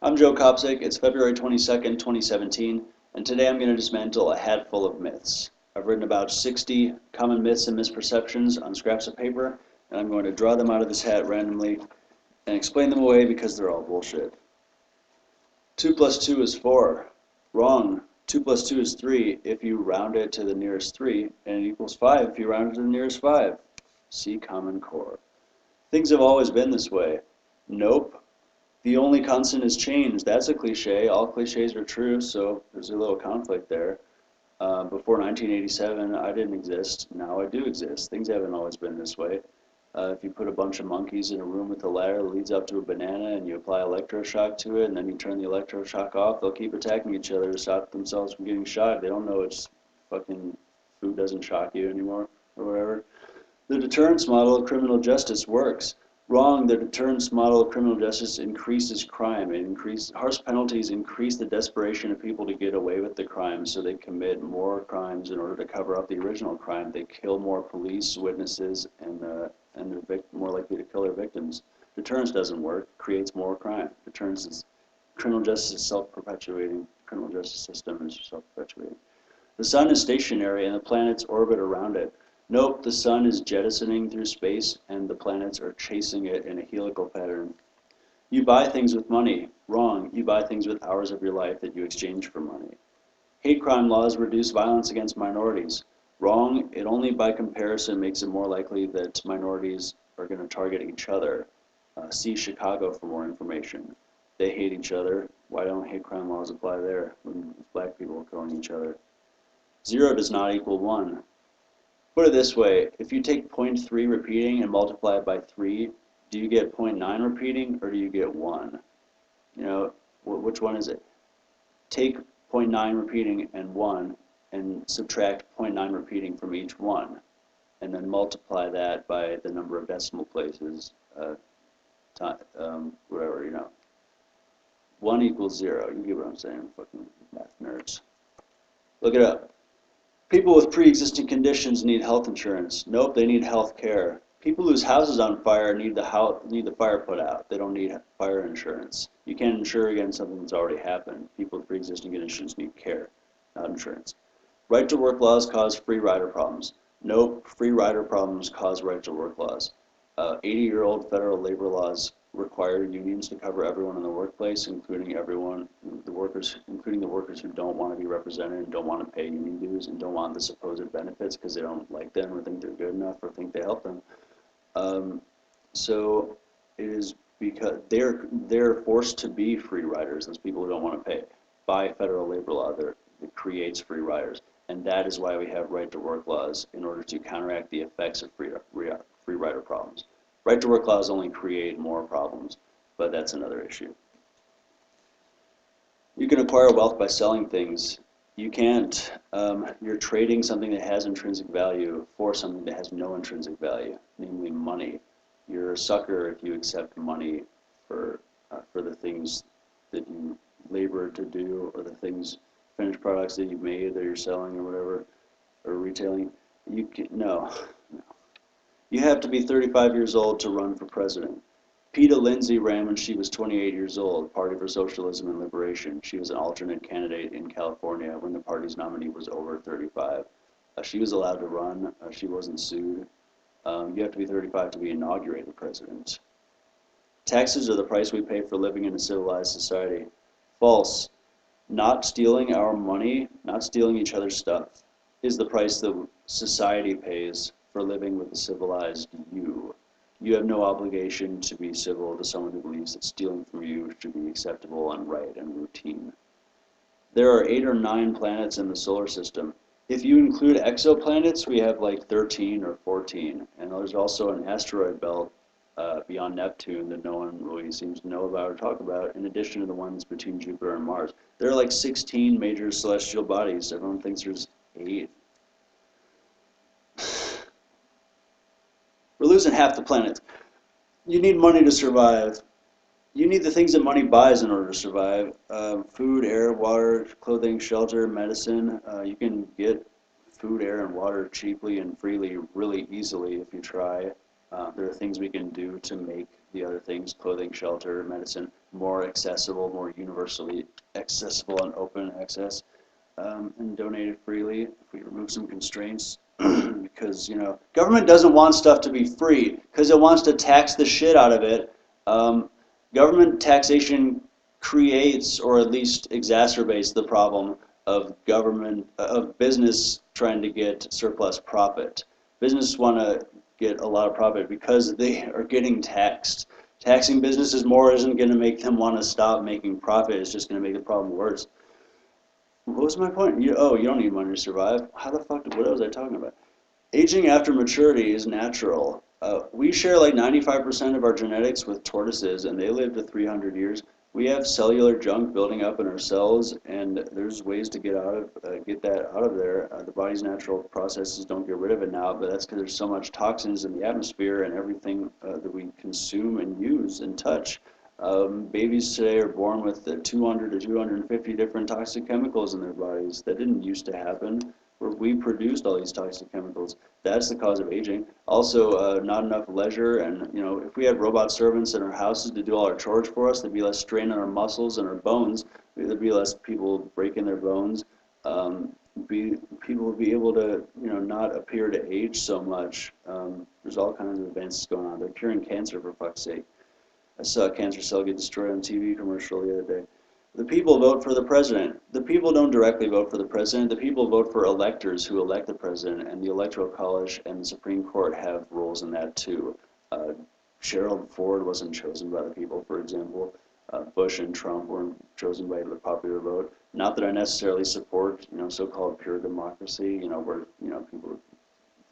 I'm Joe Kopsik. It's February 22nd, 2017, and today I'm going to dismantle a hat full of myths. I've written about 60 common myths and misperceptions on scraps of paper, and I'm going to draw them out of this hat randomly and explain them away because they're all bullshit. 2 plus 2 is 4. Wrong. 2 plus 2 is 3 if you round it to the nearest 3, and it equals 5 if you round it to the nearest 5. See Common Core. Things have always been this way. Nope. The only constant is change. That's a cliche. All cliches are true, so there's a little conflict there. Before 1987, I didn't exist. Now I do exist. Things haven't always been this way. If you put a bunch of monkeys in a room with a ladder that leads up to a banana and you apply electroshock to it and then you turn the electroshock off, they'll keep attacking each other to stop themselves from getting shocked. They don't know it's fucking food doesn't shock you anymore or whatever. The deterrence model of criminal justice works. Wrong. The deterrence model of criminal justice increases crime. Harsh penalties increase the desperation of people to get away with the crime, so they commit more crimes in order to cover up the original crime. They kill more police, witnesses, and they're more likely to kill their victims. Deterrence doesn't work. Creates more crime. Criminal justice is self-perpetuating. Criminal justice system is self-perpetuating. The sun is stationary and the planets orbit around it. Nope, the sun is jettisoning through space and the planets are chasing it in a helical pattern. You buy things with money. Wrong. You buy things with hours of your life that you exchange for money. Hate crime laws reduce violence against minorities. Wrong. It only by comparison makes it more likely that minorities are going to target each other. See Chicago for more information. They hate each other. Why don't hate crime laws apply there when black people are killing each other? 0 does not equal 1. Put it this way, if you take 0.3 repeating and multiply it by 3, do you get 0.9 repeating or do you get 1? You know, which one is it? Take 0.9 repeating and 1 and subtract 0.9 repeating from each one, and then multiply that by the number of decimal places, whatever, you know. 1 equals 0. You get what I'm saying, fucking math nerds. Look it up. People with pre-existing conditions need health insurance. Nope, they need health care. People whose house is on fire need the fire put out. They don't need fire insurance. You can't insure against something that's already happened. People with pre-existing conditions need care, not insurance. Right to work laws cause free rider problems. Nope, free rider problems cause right to work laws. 80-year-old federal labor laws require unions to cover everyone in the workplace, including the workers who don't want to be represented and don't want to pay union dues and don't want the supposed benefits because they don't like them or think they're good enough or think they help them. So it is because they're forced to be free riders, those people who don't want to pay, by federal labor law. It creates free riders, and that is why we have right to work laws, in order to counteract the effects of free rider problems. Right to work laws only create more problems, but that's another issue. You can acquire wealth by selling things. You can't. You're trading something that has intrinsic value for something that has no intrinsic value, namely money. You're a sucker if you accept money for the things that you labored to do, or the finished products that you've made that you're selling or whatever, or retailing. No. You have to be 35 years old to run for president. Peta Lindsay ran when she was 28 years old, Party for Socialism and Liberation. She was an alternate candidate in California when the party's nominee was over 35. She was allowed to run. She wasn't sued. You have to be 35 to be inaugurated president. Taxes are the price we pay for living in a civilized society. False. Not stealing our money, not stealing each other's stuff, is the price that society pays for living with a civilized you. You have no obligation to be civil to someone who believes that stealing from you should be acceptable and right and routine. There are 8 or 9 planets in the solar system. If you include exoplanets, we have like 13 or 14. And there's also an asteroid belt beyond Neptune that no one really seems to know about or talk about, in addition to the ones between Jupiter and Mars. There are like 16 major celestial bodies. Everyone thinks there's 8. We're losing half the planet. You need money to survive. You need the things that money buys in order to survive. Food, air, water, clothing, shelter, medicine. You can get food, air, and water cheaply and freely, really easily if you try. There are things we can do to make the other things, clothing, shelter, medicine, more accessible, more universally accessible and open access, and donated freely if we remove some constraints. Because, you know, government doesn't want stuff to be free because it wants to tax the shit out of it. Government taxation creates or at least exacerbates the problem of business trying to get surplus profit. Businesses want to get a lot of profit because they are getting taxed. Taxing businesses more isn't going to make them want to stop making profit. It's just going to make the problem worse. What was my point? You don't need money to survive. How the fuck, what was I talking about? Aging after maturity is natural. We share like 95% of our genetics with tortoises, and they live to 300 years. We have cellular junk building up in our cells, and there's ways to get that out of there. The body's natural processes don't get rid of it now, but that's because there's so much toxins in the atmosphere and everything that we consume and use and touch. Babies today are born with 200 to 250 different toxic chemicals in their bodies. That didn't used to happen. Where we produced all these toxic chemicals. That's the cause of aging. Also, not enough leisure, and you know, if we had robot servants in our houses to do all our chores for us, there'd be less strain on our muscles and our bones. There'd be less people breaking their bones. People would be able to, you know, not appear to age so much. There's all kinds of advances going on. They're curing cancer, for fuck's sake. I saw a cancer cell get destroyed on a TV commercial the other day. The people vote for the president. The people don't directly vote for the president. The people vote for electors who elect the president, and the Electoral College and the Supreme Court have roles in that too. Gerald Ford wasn't chosen by the people, for example. Bush and Trump weren't chosen by the popular vote. Not that I necessarily support, you know, so-called pure democracy, you know, where, you know, people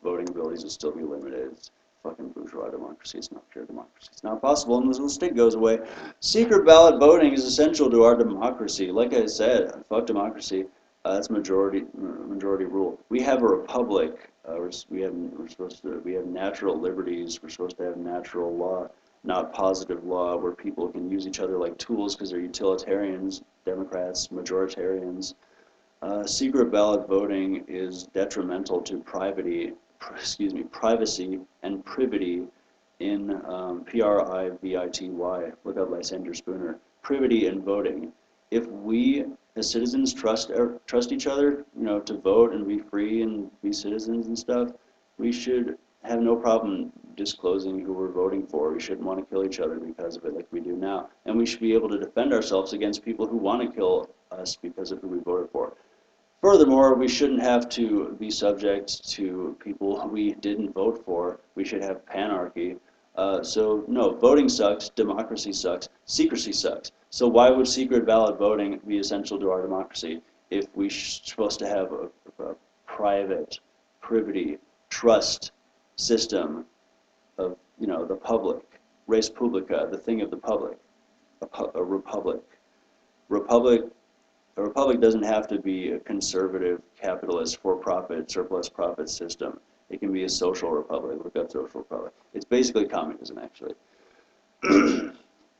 voting abilities will still be limited. It's fucking bourgeois democracy. It's not pure democracy. It's not possible unless the state goes away. Secret ballot voting is essential to our democracy. Like I said, fuck democracy. That's majority rule. We have a republic. We have natural liberties. We're supposed to have natural law, not positive law, where people can use each other like tools because they're utilitarians, Democrats, majoritarians. Secret ballot voting is detrimental to privacy and privity in privity. Look up Lysander Spooner. Privity in voting. If we as citizens trust each other, you know, to vote and be free and be citizens and stuff, we should have no problem disclosing who we're voting for. We shouldn't want to kill each other because of it like we do now. And we should be able to defend ourselves against people who want to kill us because of who we voted for. Furthermore, we shouldn't have to be subject to people we didn't vote for. We should have panarchy. So no, voting sucks, democracy sucks, secrecy sucks. So why would secret ballot voting be essential to our democracy if we're supposed to have a private, privity, trust system of, you know, the public, res publica, the thing of the public, a republic. A republic doesn't have to be a conservative, capitalist, for-profit, surplus profit system. It can be a social republic. Look up social republic. It's basically communism, actually.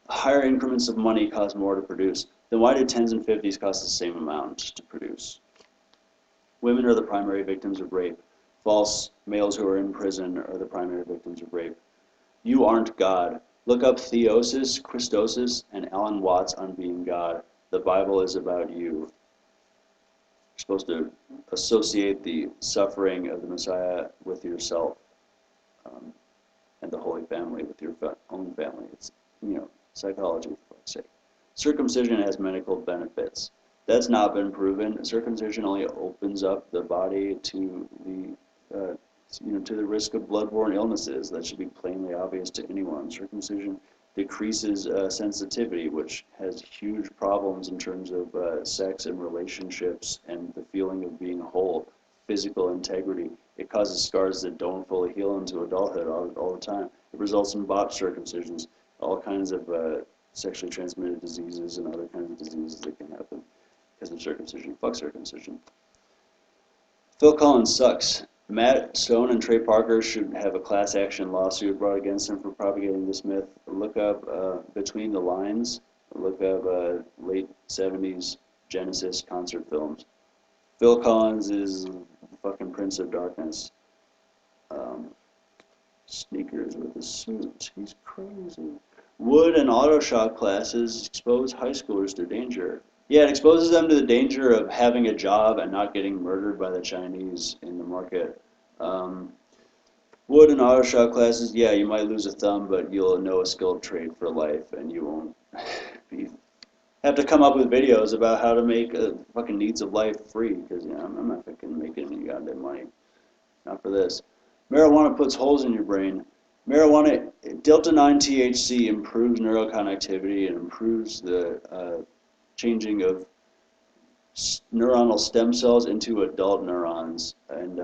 Higher increments of money cost more to produce. Then why do 10s and 50s cost the same amount to produce? Women are the primary victims of rape. False males who are in prison are the primary victims of rape. You aren't God. Look up theosis, Christosis, and Alan Watts on being God. The Bible is about you. You're supposed to associate the suffering of the Messiah with yourself, and the Holy Family with your own family. It's, you know, psychology, for fuck's sake. Circumcision has medical benefits. That's not been proven. Circumcision only opens up the body to the to the risk of bloodborne illnesses. That should be plainly obvious to anyone. Circumcision decreases sensitivity, which has huge problems in terms of sex and relationships and the feeling of being whole, physical integrity. It causes scars that don't fully heal into adulthood all the time. It results in botched circumcisions, all kinds of sexually transmitted diseases and other kinds of diseases that can happen because of circumcision. Fuck circumcision. Phil Collins sucks. Matt Stone and Trey Parker should have a class action lawsuit brought against them for propagating this myth. Look up Between the Lines. Look up late 70s Genesis concert films. Phil Collins is the fucking Prince of Darkness. Sneakers with a suit. He's crazy. Wood and auto shop classes expose high schoolers to danger. Yeah, it exposes them to the danger of having a job and not getting murdered by the Chinese in the market. Um, Wood and auto shop classes, yeah, you might lose a thumb, but you'll know a skilled trade for life, and you won't have to come up with videos about how to make fucking needs of life free, because I'm not fucking making any goddamn money. Not for this. Marijuana puts holes in your brain. Marijuana, delta-9 THC improves neural connectivity and improves the changing of neuronal stem cells into adult neurons. And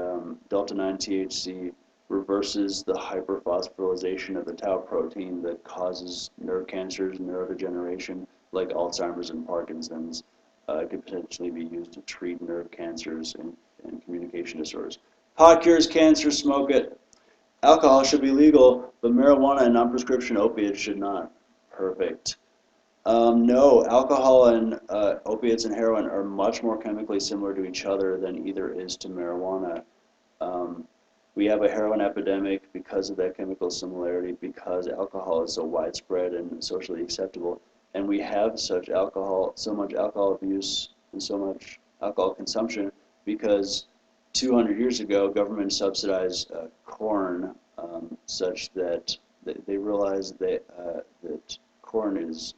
delta-9 THC reverses the hyperphosphorylation of the tau protein that causes nerve cancers and neurodegeneration, like Alzheimer's and Parkinson's. It could potentially be used to treat nerve cancers and communication disorders. Pot cures cancer, smoke it. Alcohol should be legal, but marijuana and non-prescription opiates should not. Perfect. No, alcohol and opiates and heroin are much more chemically similar to each other than either is to marijuana. Um, we have a heroin epidemic because of that chemical similarity, because alcohol is so widespread and socially acceptable, and we have so much alcohol abuse and so much alcohol consumption because 200 years ago, government subsidized corn such that they realized that corn is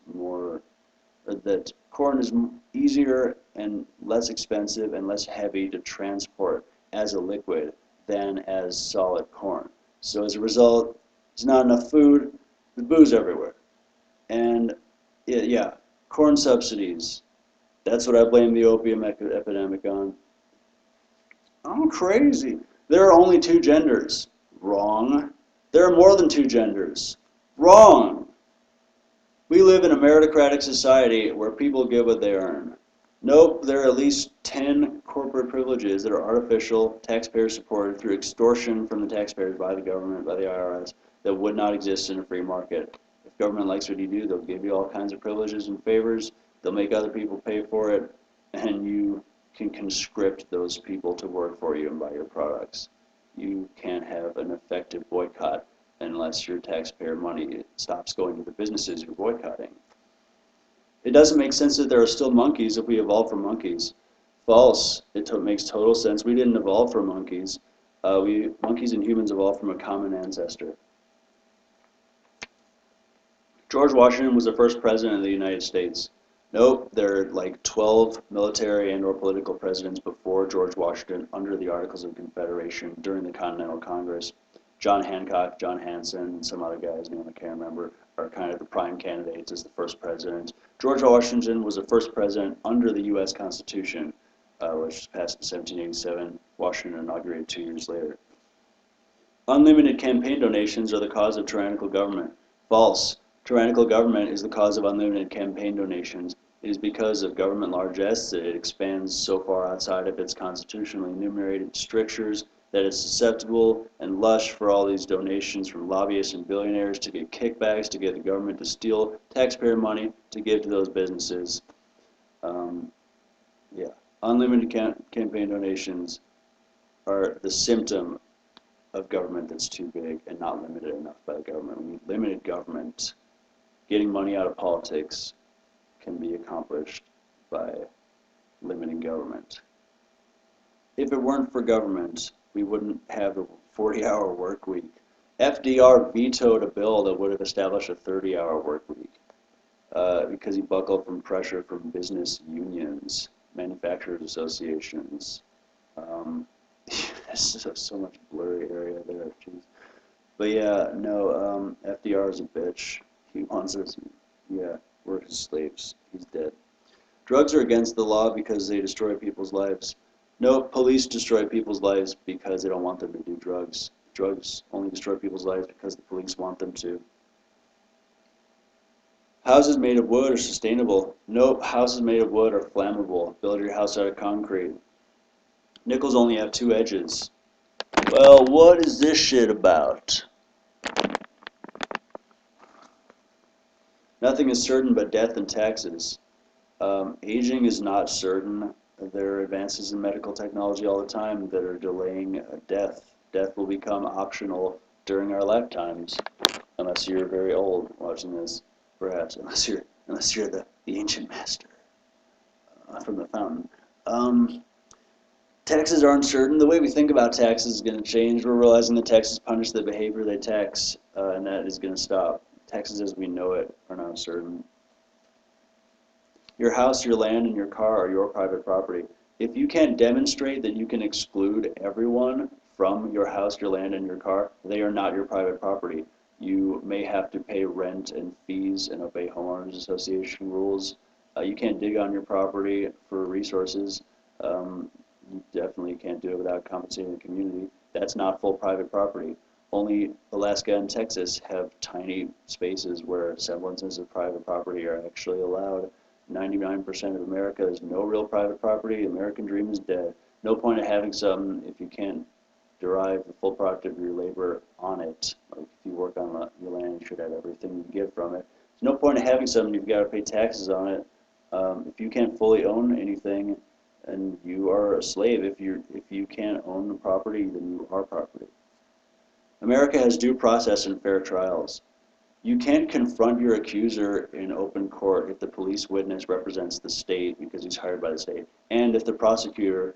easier and less expensive and less heavy to transport as a liquid than as solid corn. So as a result, there's not enough food, there's booze everywhere. And yeah, corn subsidies. That's what I blame the opium epidemic on. I'm crazy. There are only two genders. Wrong. There are more than two genders. Wrong. We live in a meritocratic society where people get what they earn. Nope, there are at least 10 corporate privileges that are artificial, taxpayer supported through extortion from the taxpayers by the government, by the IRS, that would not exist in a free market. If government likes what you do, they'll give you all kinds of privileges and favors, they'll make other people pay for it, and you can conscript those people to work for you and buy your products. You can't have an effective boycott unless your taxpayer money stops going to the businesses you're boycotting. It doesn't make sense that there are still monkeys if we evolved from monkeys. False. It makes total sense. We didn't evolve from monkeys. Monkeys and humans evolved from a common ancestor. George Washington was the first president of the United States. Nope, there are like 12 military and or political presidents before George Washington under the Articles of Confederation during the Continental Congress. John Hancock, John Hanson, and some other guy's name I can't remember are kind of the prime candidates as the first president. George Washington was the first president under the U.S. Constitution, which was passed in 1787. Washington inaugurated 2 years later. Unlimited campaign donations are the cause of tyrannical government. False. Tyrannical government is the cause of unlimited campaign donations. It is because of government largesse that it expands so far outside of its constitutionally enumerated strictures that it's susceptible and lush for all these donations from lobbyists and billionaires to get kickbacks, to get the government to steal taxpayer money to give to those businesses. Yeah, unlimited campaign donations are the symptom of government that's too big and not limited enough by the government. We need limited government. Getting money out of politics can be accomplished by limiting government. If it weren't for government, we wouldn't have a 40-hour work week. FDR vetoed a bill that would have established a 30-hour work week because he buckled from pressure from business unions, manufacturers associations. So much blurry area there, jeez. But yeah, no, FDR is a bitch. He wants us, yeah, work as slaves. He's dead. Drugs are against the law because they destroy people's lives. No, police destroy people's lives because they don't want them to do drugs. Drugs only destroy people's lives because the police want them to. Houses made of wood are sustainable. Nope, houses made of wood are flammable. Build your house out of concrete. Nickels only have 2 edges. Well, what is this shit about? Nothing is certain but death and taxes. Aging is not certain. There are advances in medical technology all the time that are delaying death. Death will become optional during our lifetimes, unless you're very old watching this. perhaps, unless you're the ancient master from the fountain. Taxes are uncertain. The way we think about taxes is going to change. We're realizing that taxes punish the behavior they tax, and that is going to stop. Taxes as we know it are not certain. Your house, your land, and your car are your private property. If you can't demonstrate that you can exclude everyone from your house, your land, and your car, they are not your private property. You may have to pay rent and fees and obey homeowners association rules. You can't dig on your property for resources. You definitely can't do it without compensating the community. That's not full private property. Only Alaska and Texas have tiny spaces where semblances of private property are actually allowed. 99% of America is no real private property. The American dream is dead. No point of having something if you can't derive the full product of your labor on it. Like if you work on your land, you should have everything you get from it. There's no point of having something if you've got to pay taxes on it. If you can't fully own anything, and you are a slave. If you can't own the property, then you are property. America has due process and fair trials. You can't confront your accuser in open court if the police witness represents the state because he's hired by the state, and if the prosecutor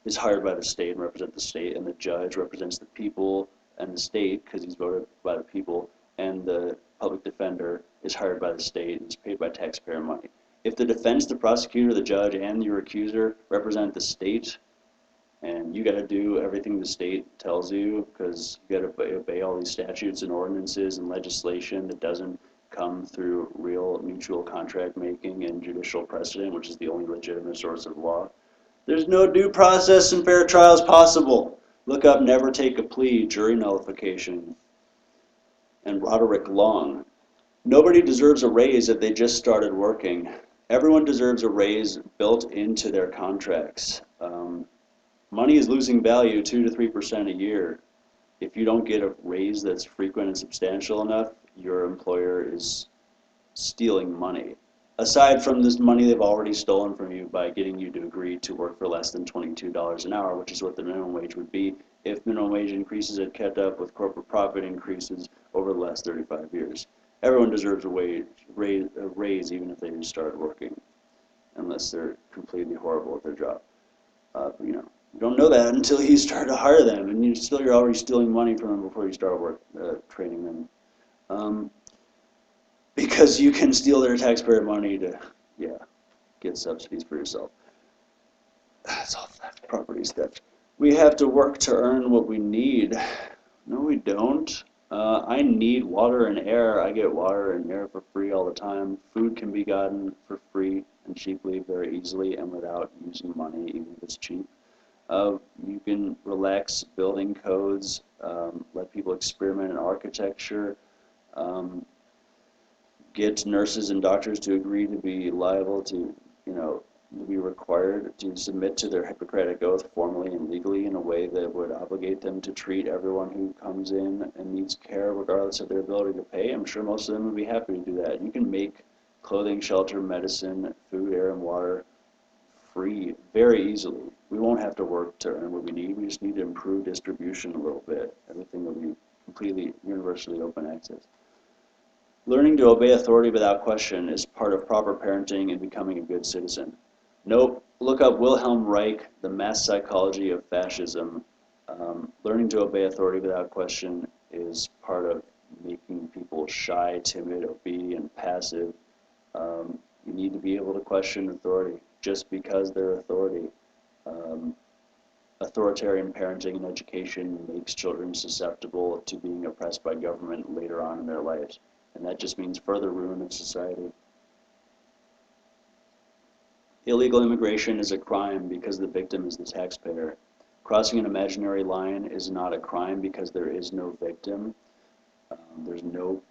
is hired by the state and represents the state, and the judge represents the people and the state because he's voted by the people, and the public defender is hired by the state and is paid by taxpayer money. If the defense, the prosecutor, the judge, and your accuser represent the state, and you got to do everything the state tells you because you got to obey all these statutes and ordinances and legislation that doesn't come through real mutual contract making and judicial precedent, which is the only legitimate source of law. There's no due process and fair trials possible. Look up Never Take a Plea, Jury Nullification, and Roderick Long. Nobody deserves a raise if they just started working. Everyone deserves a raise built into their contracts. Money is losing value 2 to 3% a year. If you don't get a raise that's frequent and substantial enough, your employer is stealing money. Aside from this money they've already stolen from you by getting you to agree to work for less than $22 an hour, which is what the minimum wage would be if minimum wage increases had kept up with corporate profit increases over the last 35 years. Everyone deserves a raise even if they just started working, unless they're completely horrible at their job. You don't know that until you start to hire them, and you're already stealing money from them before you start training them. Because you can steal their taxpayer money to, get subsidies for yourself. That's all theft, property theft. We have to work to earn what we need. No, we don't. I need water and air. I get water and air for free all the time. Food can be gotten for free and cheaply very easily and without using money, even if it's cheap. You can relax building codes, let people experiment in architecture, get nurses and doctors to agree to be liable to, be required to submit to their Hippocratic oath formally and legally in a way that would obligate them to treat everyone who comes in and needs care regardless of their ability to pay. I'm sure most of them would be happy to do that. You can make clothing, shelter, medicine, food, air, and water free very easily. We won't have to work to earn what we need. We just need to improve distribution a little bit. Everything will be completely universally open access. Learning to obey authority without question is part of proper parenting and becoming a good citizen. Nope, look up Wilhelm Reich, The Mass Psychology of Fascism. Learning to obey authority without question is part of making people shy, timid, obedient, passive. You need to be able to question authority just because they're authority. Authoritarian parenting and education makes children susceptible to being oppressed by government later on in their lives. And that just means further ruin of society. Illegal immigration is a crime because the victim is the taxpayer. Crossing an imaginary line is not a crime because there is no victim. There's no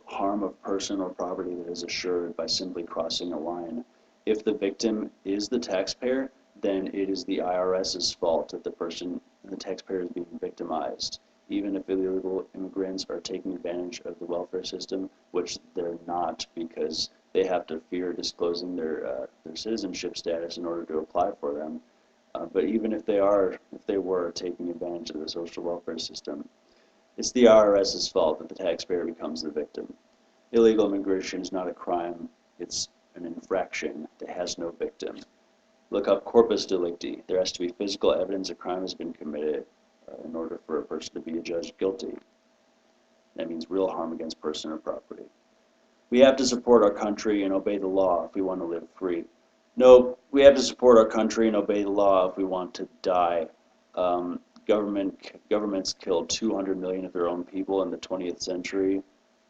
harm of person or property that is assured by simply crossing a line. If the victim is the taxpayer, then it is the IRS's fault that the taxpayer is being victimized. Even if illegal immigrants are taking advantage of the welfare system, which they're not because they have to fear disclosing their citizenship status in order to apply for them. But even if they were taking advantage of the social welfare system, it's the IRS's fault that the taxpayer becomes the victim. Illegal immigration is not a crime. It's an infraction that has no victim. Look up corpus delicti. There has to be physical evidence a crime has been committed in order for a person to be adjudged guilty. That means real harm against person or property. We have to support our country and obey the law if we want to live free. No, we have to support our country and obey the law if we want to die. Governments killed 200 million of their own people in the 20th century.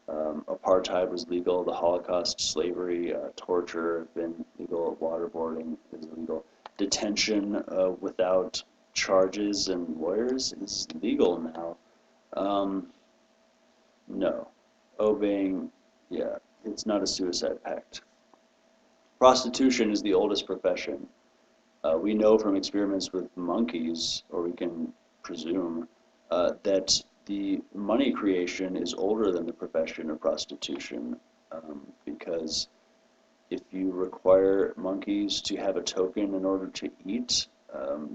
Apartheid was legal, the Holocaust, slavery, torture have been legal, waterboarding is legal. Detention without charges and lawyers is legal now. No. Obeying, yeah, it's not a suicide pact. Prostitution is the oldest profession. We know from experiments with monkeys, or we can presume, that the money creation is older than the profession of prostitution, because if you require monkeys to have a token in order to eat,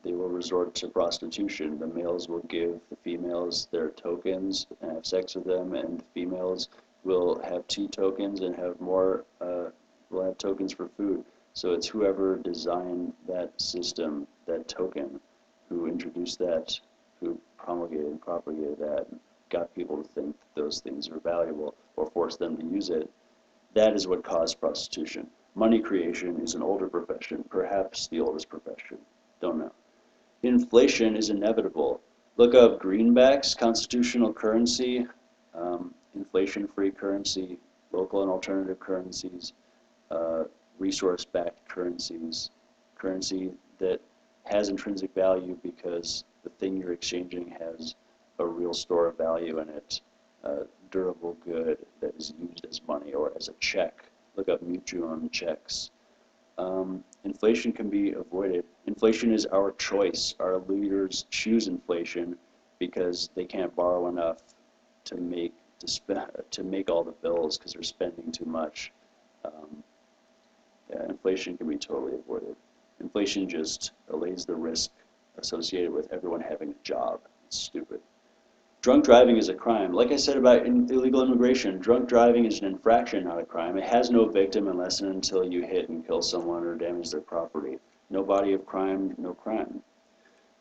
they will resort to prostitution. The males will give the females their tokens and have sex with them, and the females will have 2 tokens and have more, will have tokens for food. So it's whoever designed that system, that token, who introduced that, who promulgated and propagated that, got people to think those things are valuable or forced them to use it. That is what caused prostitution. Money creation is an older profession, perhaps the oldest profession. Don't know. Inflation is inevitable. Look up greenbacks, constitutional currency, inflation-free currency, local and alternative currencies, resource-backed currencies, currency that has intrinsic value because the thing you're exchanging has a real store of value in it, a durable good that is used as money or as a check. Look up mutual checks. Inflation can be avoided. Inflation is our choice. Our leaders choose inflation because they can't borrow enough to make all the bills because they're spending too much. Yeah, inflation can be totally avoided. Inflation just allays the risk associated with everyone having a job. It's stupid. Drunk driving is a crime. Like I said about illegal immigration, drunk driving is an infraction, not a crime. It has no victim unless and until you hit and kill someone or damage their property. No body of crime, no crime.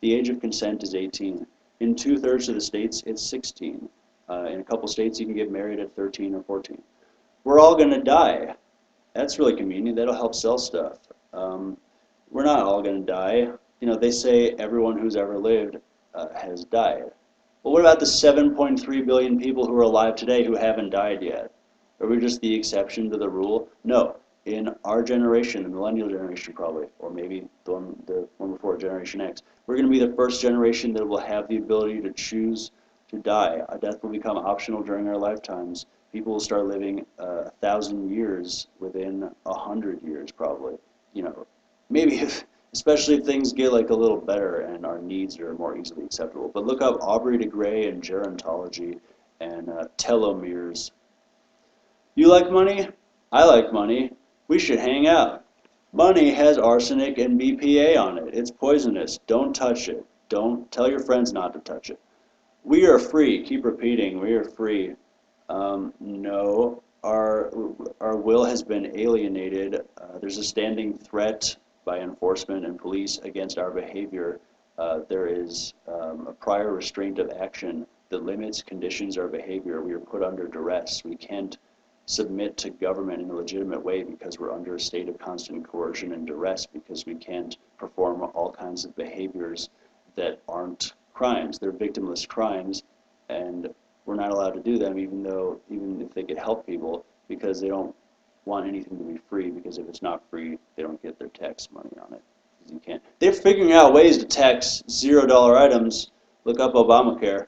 The age of consent is 18. In 2/3 of the states, it's 16. In a couple states, you can get married at 13 or 14. We're all going to die. That's really convenient. That'll help sell stuff. We're not all going to die. You know, they say everyone who's ever lived has died. Well, what about the 7.3 billion people who are alive today who haven't died yet? Are we just the exception to the rule? No. In our generation, the millennial generation probably, or maybe the one before, Generation X, we're going to be the first generation that will have the ability to choose to die. Death will become optional during our lifetimes. People will start living 1,000 years within 100 years probably. You know, maybe especially if things get like a little better and our needs are more easily acceptable. But look up Aubrey de Grey and gerontology and telomeres. You like money? I like money. We should hang out. Money has arsenic and BPA on it. It's poisonous. Don't touch it. Don't tell your friends not to touch it. We are free. Keep repeating. We are free. No, our will has been alienated. There's a standing threat by enforcement and police against our behavior. There is a prior restraint of action that limits, conditions our behavior. We are put under duress. We can't submit to government in a legitimate way because we're under a state of constant coercion and duress because we can't perform all kinds of behaviors that aren't crimes. They're victimless crimes, and we're not allowed to do them even if they could help people because they don't want anything to be free, because if it's not free, they don't get their tax money on it. You can't. They're figuring out ways to tax $0 items. Look up Obamacare.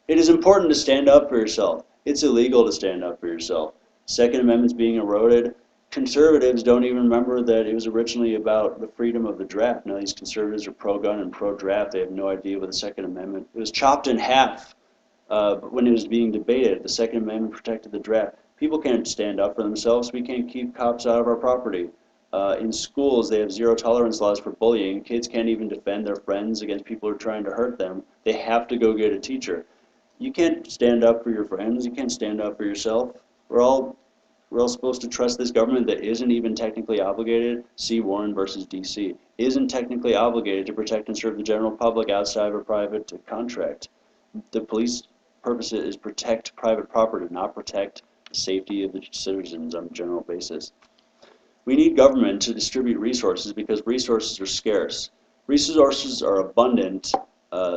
It is important to stand up for yourself. It's illegal to stand up for yourself. Second Amendment's being eroded. Conservatives don't even remember that it was originally about the freedom of the draft. Now these conservatives are pro-gun and pro-draft. They have no idea what the Second Amendment. It was chopped in half when it was being debated. The Second Amendment protected the draft. People can't stand up for themselves. We can't keep cops out of our property. In schools, they have zero tolerance laws for bullying. Kids can't even defend their friends against people who are trying to hurt them. They have to go get a teacher. You can't stand up for your friends. You can't stand up for yourself. We're all We're all supposed to trust this government that isn't even technically obligated. See Warren versus DC. Isn't technically obligated to protect and serve the general public outside of a private contract. The police purpose is protect private property, not protect the safety of the citizens on a general basis. We need government to distribute resources because resources are scarce. Resources are abundant.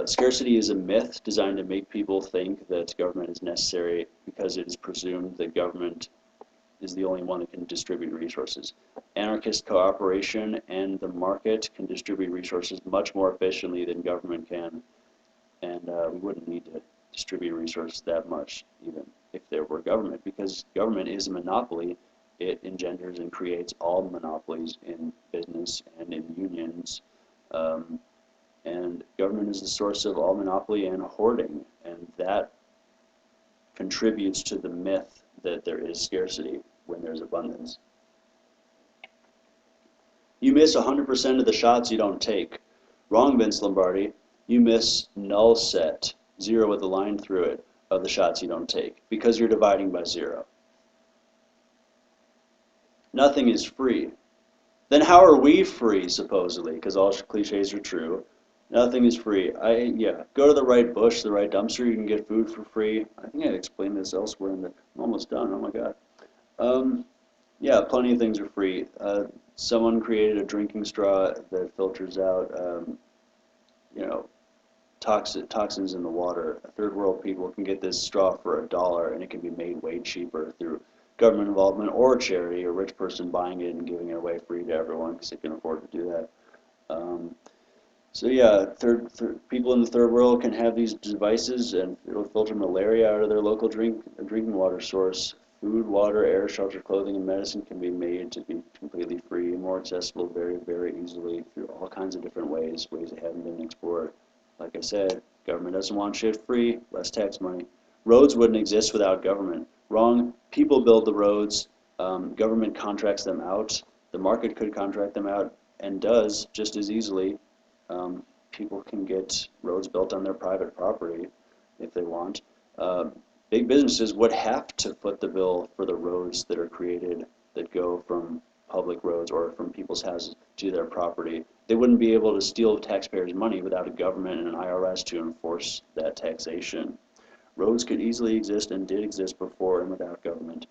Scarcity is a myth designed to make people think that government is necessary because it is presumed that government is the only one that can distribute resources. Anarchist cooperation and the market can distribute resources much more efficiently than government can, and we wouldn't need to distribute resources that much even if there were government, because government is a monopoly. It engenders and creates all monopolies in business and in unions, and government is the source of all monopoly and hoarding, and that contributes to the myth that there is scarcity when there's abundance. You miss 100% of the shots you don't take. Wrong, Vince Lombardi. You miss null set, 0 with a line through it, of the shots you don't take, because you're dividing by 0. Nothing is free. Then how are we free, supposedly? Because all cliches are true. Nothing is free. Go to the right bush, the right dumpster, you can get food for free. I think I explained this elsewhere in the, I'm almost done, oh my god. Yeah, plenty of things are free. Someone created a drinking straw that filters out, toxins in the water. Third world people can get this straw for $1, and it can be made way cheaper through government involvement or charity, or a rich person buying it and giving it away free to everyone because they can afford to do that. So yeah, people in the third world can have these devices, and it'll filter malaria out of their local drinking water source. Food, water, air, shelter, clothing, and medicine can be made to be completely free, more accessible very, very easily through all kinds of different ways that haven't been explored. Like I said, government doesn't want shit free, less tax money. Roads wouldn't exist without government. Wrong. People build the roads. Government contracts them out. The market could contract them out, and does just as easily. People can get roads built on their private property if they want. Big businesses would have to foot the bill for the roads that are created that go from public roads or from people's houses to their property. They wouldn't be able to steal taxpayers' money without a government and an IRS to enforce that taxation. Roads could easily exist and did exist before and without government.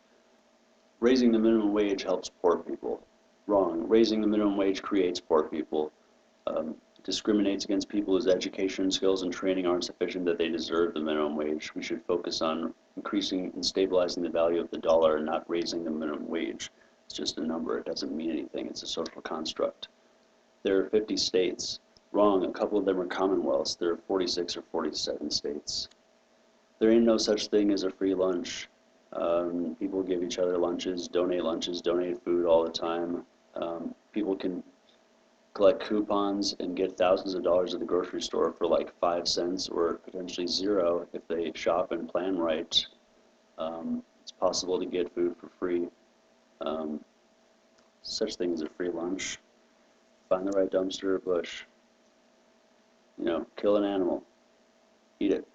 Raising the minimum wage helps poor people. Wrong. Raising the minimum wage creates poor people. Discriminates against people whose education, skills, and training aren't sufficient that they deserve the minimum wage. We should focus on increasing and stabilizing the value of the dollar and not raising the minimum wage. It's just a number. It doesn't mean anything. It's a social construct. There are 50 states. Wrong. A couple of them are commonwealths. There are 46 or 47 states. There ain't no such thing as a free lunch. People give each other lunches, donate food all the time. People can collect coupons and get thousands of dollars at the grocery store for like 5 cents or potentially 0 if they shop and plan right. It's possible to get food for free. Such thing as a free lunch. Find the right dumpster or bush. Kill an animal. Eat it.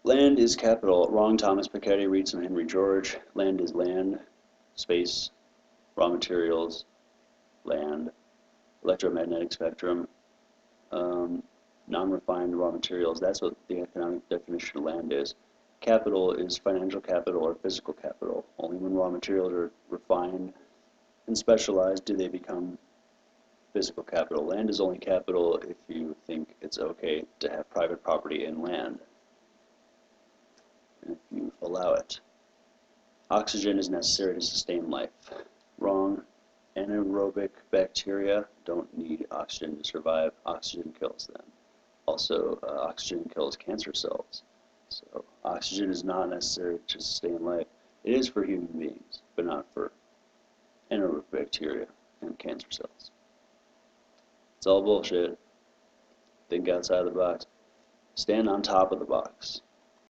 Land is capital. Wrong, Thomas Piketty, read some Henry George. Land is land, space, raw materials, land, electromagnetic spectrum, non-refined raw materials. That's what the economic definition of land is. Capital is financial capital or physical capital. Only when raw materials are refined and specialized do they become physical capital. Land is only capital if you think it's okay to have private property in land, if you allow it. Oxygen is necessary to sustain life. Wrong. Anaerobic bacteria don't need oxygen to survive. Oxygen kills them. Also, oxygen kills cancer cells. So oxygen is not necessary to sustain life. It is for human beings, but not for anaerobic bacteria and cancer cells. It's all bullshit. Think outside the box. Stand on top of the box.